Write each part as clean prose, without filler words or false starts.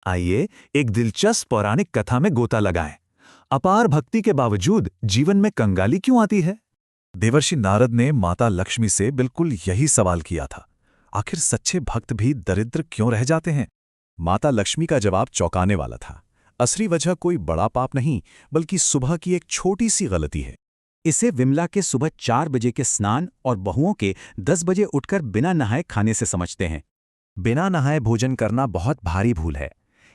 आइए एक दिलचस्प पौराणिक कथा में गोता लगाएं। अपार भक्ति के बावजूद जीवन में कंगाली क्यों आती है? देवर्षि नारद ने माता लक्ष्मी से बिल्कुल यही सवाल किया था। आखिर सच्चे भक्त भी दरिद्र क्यों रह जाते हैं? माता लक्ष्मी का जवाब चौंकाने वाला था। असली वजह कोई बड़ा पाप नहीं, बल्कि सुबह की एक छोटी सी गलती है। इसे विमला के सुबह 4 बजे के स्नान और बहुओं के 10 बजे उठकर बिना नहाए खाने से समझते हैं। बिना नहाए भोजन करना बहुत भारी भूल है।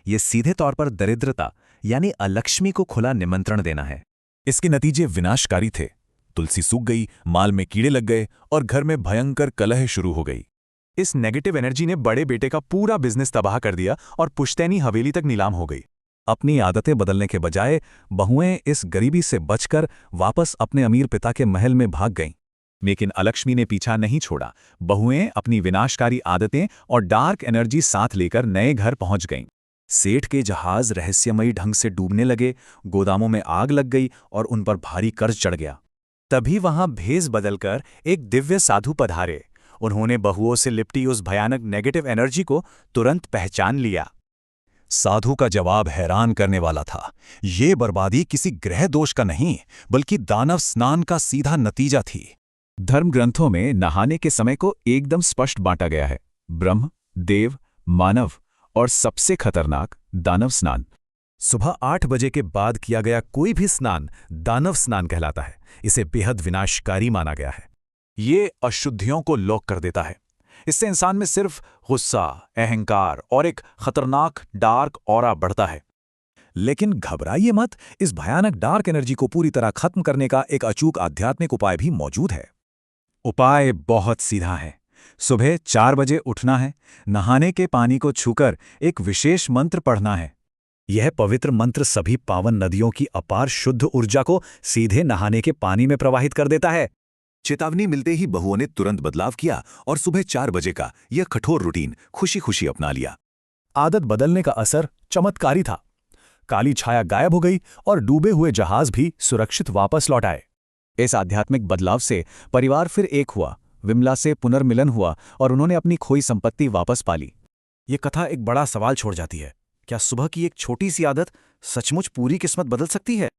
ये सीधे तौर पर दरिद्रता यानी अलक्ष्मी को खुला निमंत्रण देना है। इसके नतीजे विनाशकारी थे। तुलसी सूख गई, माल में कीड़े लग गए और घर में भयंकर कलह शुरू हो गई। इस नेगेटिव एनर्जी ने बड़े बेटे का पूरा बिजनेस तबाह कर दिया और पुश्तैनी हवेली तक नीलाम हो गई। अपनी आदतें बदलने के बजाय बहुएं इस गरीबी से बचकर वापस अपने अमीर पिता के महल में भाग गईं। लेकिन अलक्ष्मी ने पीछा नहीं छोड़ा। बहुएं अपनी विनाशकारी आदतें और डार्क एनर्जी साथ लेकर नए घर पहुंच गईं। सेठ के जहाज रहस्यमयी ढंग से डूबने लगे, गोदामों में आग लग गई और उन पर भारी कर्ज चढ़ गया। तभी वहां भेष बदलकर एक दिव्य साधु पधारे। उन्होंने बहुओं से लिपटी उस भयानक नेगेटिव एनर्जी को तुरंत पहचान लिया। साधु का जवाब हैरान करने वाला था। ये बर्बादी किसी ग्रह दोष का नहीं, बल्कि दानव स्नान का सीधा नतीजा थी। धर्म ग्रंथों में नहाने के समय को एकदम स्पष्ट बांटा गया है: ब्रह्म, देव, मानव और सबसे खतरनाक दानव स्नान। सुबह 8 बजे के बाद किया गया कोई भी स्नान दानव स्नान कहलाता है। इसे बेहद विनाशकारी माना गया है। ये अशुद्धियों को लॉक कर देता है। इससे इंसान में सिर्फ गुस्सा, अहंकार और एक खतरनाक डार्क ऑरा बढ़ता है। लेकिन घबराइए मत, इस भयानक डार्क एनर्जी को पूरी तरह खत्म करने का एक अचूक आध्यात्मिक उपाय भी मौजूद है। उपाय बहुत सीधा है। सुबह 4 बजे उठना है, नहाने के पानी को छूकर एक विशेष मंत्र पढ़ना है। यह पवित्र मंत्र सभी पावन नदियों की अपार शुद्ध ऊर्जा को सीधे नहाने के पानी में प्रवाहित कर देता है। चेतावनी मिलते ही बहुओं ने तुरंत बदलाव किया और सुबह 4 बजे का यह कठोर रूटीन खुशी खुशी अपना लिया। आदत बदलने का असर चमत्कारी था। काली छाया गायब हो गई और डूबे हुए जहाज भी सुरक्षित वापस लौट आए। इस आध्यात्मिक बदलाव से परिवार फिर एक हुआ, विमला से पुनर्मिलन हुआ और उन्होंने अपनी खोई संपत्ति वापस पा ली। ये कथा एक बड़ा सवाल छोड़ जाती है। क्या सुबह की एक छोटी सी आदत सचमुच पूरी किस्मत बदल सकती है?